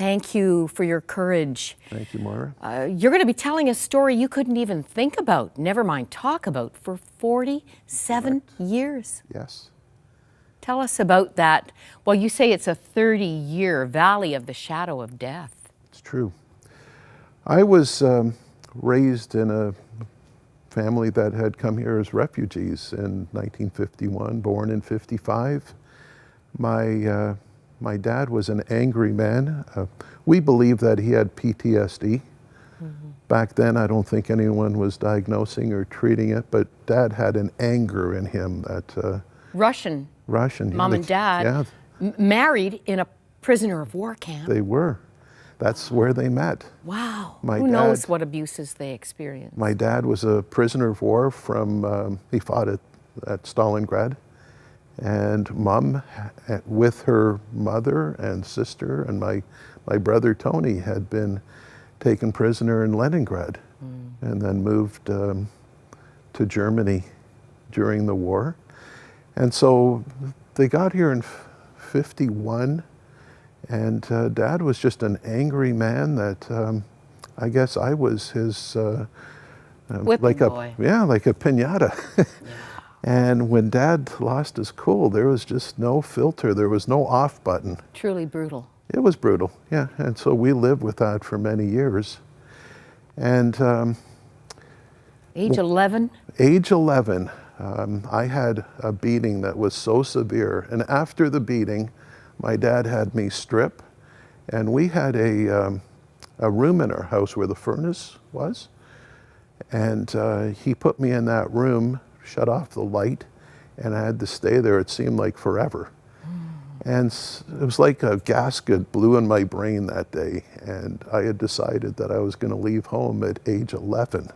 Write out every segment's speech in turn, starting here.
thank you for your courage. Thank you, Mara. You're going to be telling a story you couldn't even think about, never mind talk about, for 47 years. Yes. Tell us about that. Well, you say it's a 30-year valley of the shadow of death. It's true. I was raised in a family that had come here as refugees in 1951, born in 55. My dad was an angry man. We believe that he had PTSD. Back then, I don't think anyone was diagnosing or treating it, but Dad had an anger in him that... Russian. Mom and Dad married in a prisoner of war camp. They were. That's where they met. Wow. Who knows what abuses they experienced? My dad was a prisoner of war from, he fought at Stalingrad. And Mom, with her mother and sister and my brother Tony, had been taken prisoner in Leningrad and then moved to Germany during the war. And so they got here in 51, and Dad was just an angry man that I guess I was his whipping boy. Like a piñata. And when Dad lost his cool, there was just no filter. There was no off button. Truly brutal. It was brutal, yeah. And so we lived with that for many years. And age 11? Age 11, I had a beating that was so severe. And after the beating, my dad had me strip. And we had a room in our house where the furnace was. And he put me in that room, shut off the light, and I had to stay there. It seemed like forever. And it was like a gasket blew in my brain that day, and I had decided that I was going to leave home at age 11.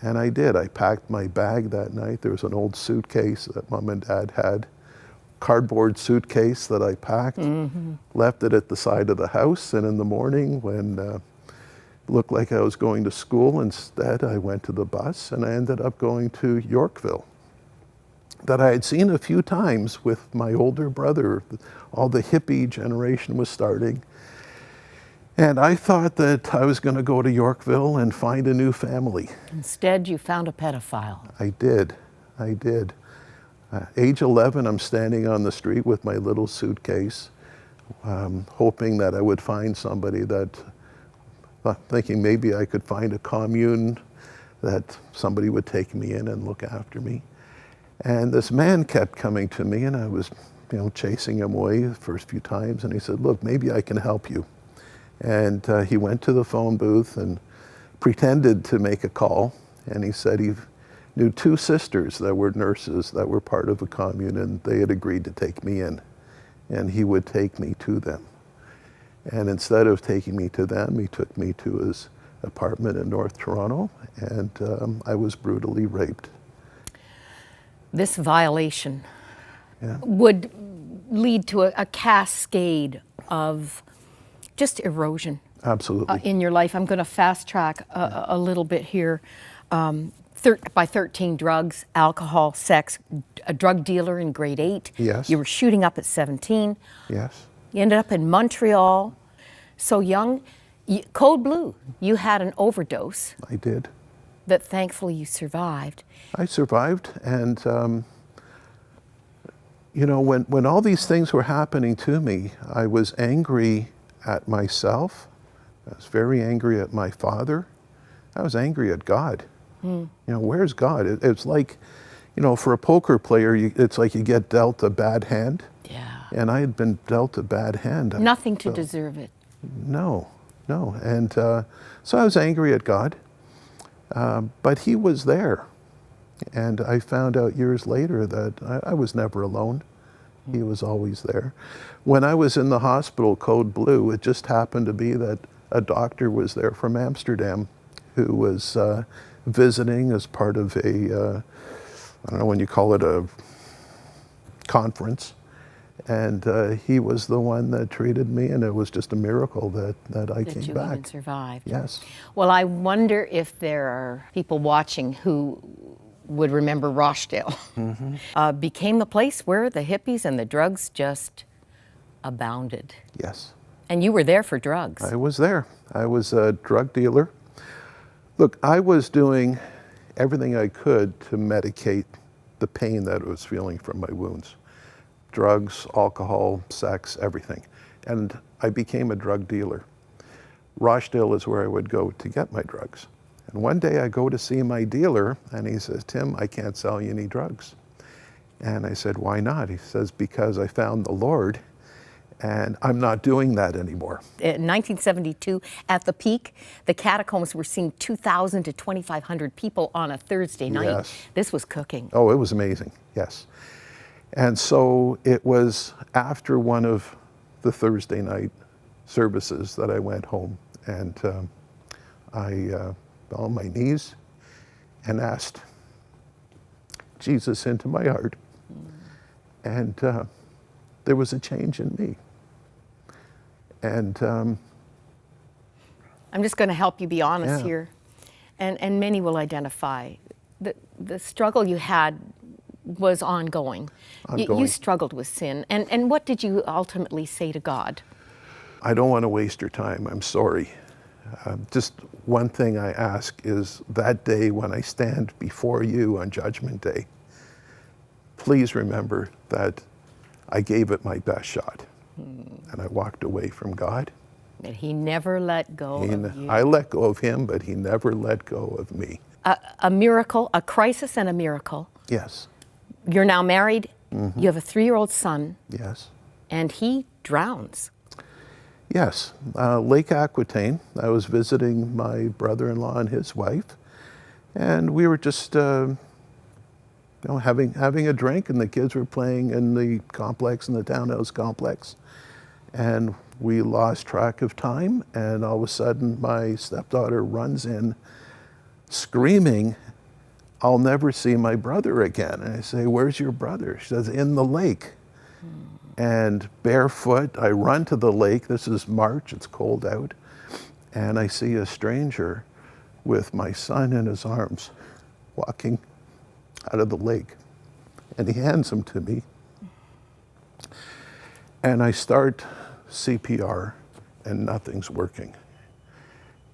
And I did. I packed my bag that night. There was an old suitcase that Mom and Dad had, cardboard suitcase that I packed, left it at the side of the house, and in the morning when looked like I was going to school, instead I went to the bus, and I ended up going to Yorkville, that I had seen a few times with my older brother. All the hippie generation was starting. And I thought that I was going to go to Yorkville and find a new family. Instead, you found a pedophile. I did. Age 11, I'm standing on the street with my little suitcase, hoping that I would find somebody that, thinking maybe I could find a commune, that somebody would take me in and look after me. And this man kept coming to me, and I was, chasing him away the first few times, and he said, "Look, maybe I can help you." And he went to the phone booth and pretended to make a call, and he said he knew two sisters that were nurses that were part of a commune, and they had agreed to take me in, and he would take me to them. And instead of taking me to them, he took me to his apartment in North Toronto, and I was brutally raped. This violation would lead to a cascade of just erosion. Absolutely. In your life. I'm going to fast track a little bit here. By 13, drugs, alcohol, sex, a drug dealer in grade 8. Yes. You were shooting up at 17. Yes. You ended up in Montreal, so young. Code blue, you had an overdose. I did. That thankfully you survived. I survived, and when all these things were happening to me, I was angry at myself. I was very angry at my father. I was angry at God. Where's God? It's like, for a poker player, it's like you get dealt a bad hand. Yeah. And I had been dealt a bad hand. Nothing to deserve it. No. And so I was angry at God. But he was there. And I found out years later that I was never alone. He was always there. When I was in the hospital, Code Blue, it just happened to be that a doctor was there from Amsterdam who was visiting as part of a, I don't know when you call it, a conference. And he was the one that treated me, and it was just a miracle that I came back. That you even survived. Yes. Well, I wonder if there are people watching who would remember Rochdale. Became the place where the hippies and the drugs just abounded. Yes. And you were there for drugs. I was there. I was a drug dealer. Look, I was doing everything I could to medicate the pain that I was feeling from my wounds. Drugs, alcohol, sex, everything. And I became a drug dealer. Rochdale is where I would go to get my drugs. And one day I go to see my dealer and he says, "Tim, I can't sell you any drugs." And I said, "Why not?" He says, "Because I found the Lord and I'm not doing that anymore." In 1972, at the peak, the catacombs were seeing 2,000 to 2,500 people on a Thursday night. Yes. This was cooking. Oh, it was amazing, yes. And so it was after one of the Thursday night services that I went home and I fell on my knees and asked Jesus into my heart. And there was a change in me. And I'm just going to help you be honest Yeah. here. And many will identify. The struggle you had was ongoing. You Ongoing. struggled with sin. And what did you ultimately say to God? I don't want to waste your time. I'm sorry. Just one thing I ask is that day when I stand before you on Judgment Day, please remember that I gave it my best shot. And I walked away from God. That he never let go of you. I let go of him, but he never let go of me. A miracle, a crisis and a miracle. Yes, You're now married. You have a 3-year-old son, yes, and he drowns. yes. Lake Aquitaine, I was visiting my brother-in-law and his wife, and we were just having a drink, and the kids were playing in the complex, in the townhouse complex. And we lost track of time, and all of a sudden my stepdaughter runs in screaming, "I'll never see my brother again." And I say, "Where's your brother?" She says, "In the lake." And barefoot, I run to the lake. This is March, it's cold out. And I see a stranger with my son in his arms walking out of the lake. And he hands him to me. And I start CPR and nothing's working.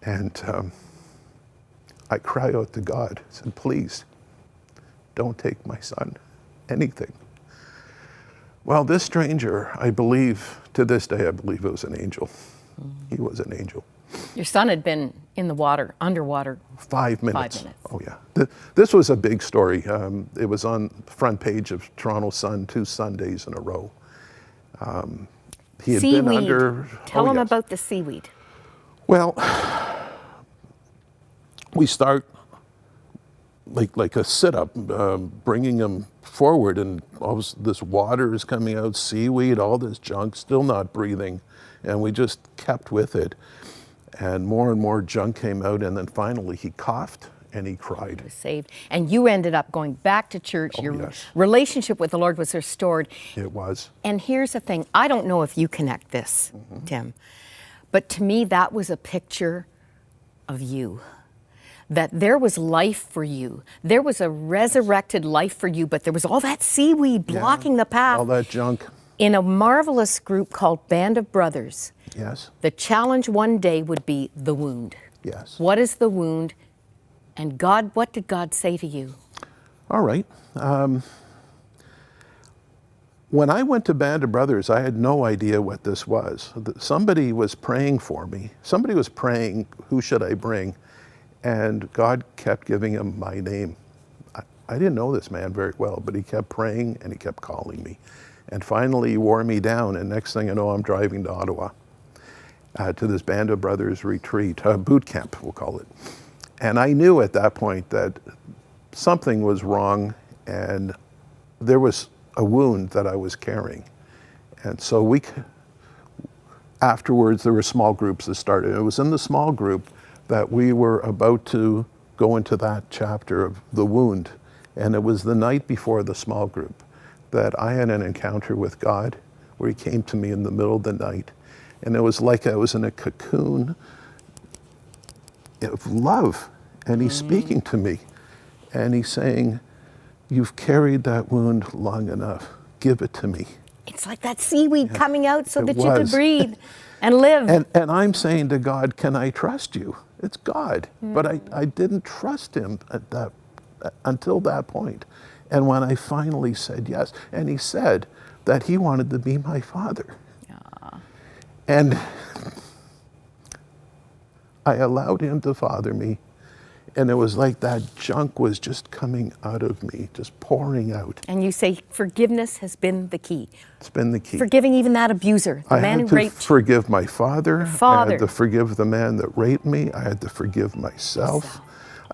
And I cry out to God, I said, "Please, don't take my son, anything." Well, this stranger, I believe, to this day, I believe it was an angel. He was an angel. Your son had been in the water, underwater. 5 minutes. 5 minutes. Oh, yeah. This was a big story. It was on the front page of Toronto Sun 2 Sundays in a row. He had Seaweed. been under... Tell oh, him yes. about the seaweed. Well, we start like a sit-up, bringing him forward, and all this water is coming out, seaweed, all this junk, still not breathing, and we just kept with it. And more junk came out, and then finally he coughed and he cried. Was saved. And you ended up going back to church. Oh, Your yes. relationship with the Lord was restored. It was. And here's the thing. I don't know if you connect this, Tim, but to me that was a picture of you. That there was life for you. There was a resurrected life for you, but there was all that seaweed blocking the path. All that junk. In a marvelous group called Band of Brothers, Yes, the challenge one day would be the wound. yes. What is the wound? And God, what did God say to you? All right. When I went to Band of Brothers, I had no idea what this was. Somebody was praying for me. Somebody was praying, who should I bring? And God kept giving him my name. I didn't know this man very well, but he kept praying and he kept calling me. And finally he wore me down, and next thing I know, I'm driving to Ottawa to this Band of Brothers retreat, boot camp, we'll call it. And I knew at that point that something was wrong, and there was a wound that I was carrying. And so afterwards, there were small groups that started. It was in the small group that we were about to go into that chapter of the wound. And it was the night before the small group that I had an encounter with God where he came to me in the middle of the night. And it was like I was in a cocoon of love. And he's speaking to me. And he's saying, "You've carried that wound long enough. Give it to me." It's like that seaweed coming out so It that you could was. breathe and live. And I'm saying to God, can I trust you? It's God. But I didn't trust him until that point. And when I finally said yes, and he said that he wanted to be my father. And I allowed him to father me. And it was like that junk was just coming out of me, just pouring out. And you say forgiveness has been the key. It's been the key. Forgiving even that abuser, the I man had who to raped you. forgive my father. I father. had to forgive the man that raped me. I had to forgive myself.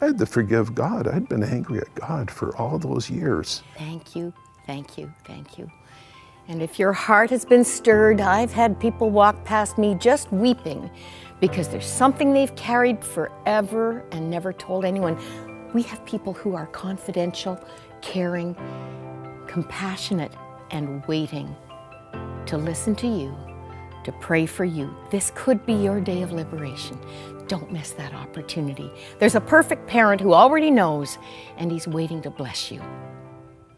I had to forgive God. I'd been angry at God for all those years. Thank you, thank you, thank you. And if your heart has been stirred, I've had people walk past me just weeping because there's something they've carried forever and never told anyone. We have people who are confidential, caring, compassionate, and waiting to listen to you, to pray for you. This could be your day of liberation. Don't miss that opportunity. There's a perfect parent who already knows, and he's waiting to bless you.